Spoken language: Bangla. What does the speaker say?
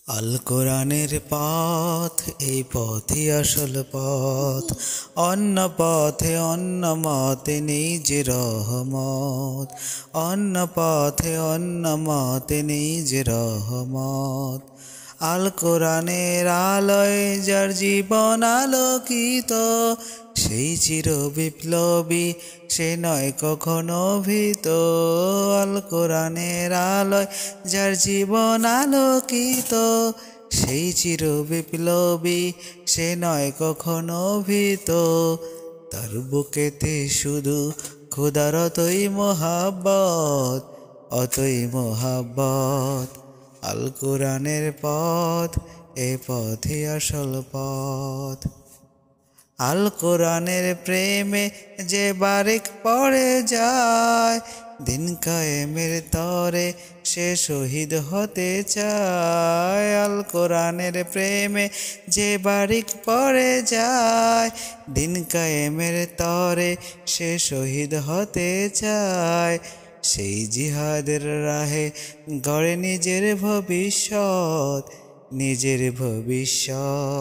আল কোরআনের পথ, এই পথই আসল পথ। অন্য পথে অন্য মতে নেই যে রহমত, অন্য পথে অন্য মতে নেই যে রহমত। আল কোরআনের আলোয় যার জীবন আলোকিত, সেই চির বিপ্লবী, সে নয় কখনো ভীত। আল কোরআনের আলোয় যার জীবন আলোকিত, সেই চির বিপ্লবী, সে নয় কখনো ভীত। তার বুকেতে শুধু খোদার অতই মোহাব্বত, অতই মোহাব্বত। আল কোরআনের পথ, এ পথই আসল পথ। আল কোরআনের প্রেমে যে বারেক পড়ে যায়, দিন কায়েমের তরে সে শহীদ হতে চায়। আল কোরআনের প্রেমে যে বারেক পড়ে যায়, দিন কায়েমের তরে সে শহীদ হতে চায়। সেই জিহাদের রাহে গড়ে নিজের ভবিষ্যৎ, নিজের ভবিষ্যৎ।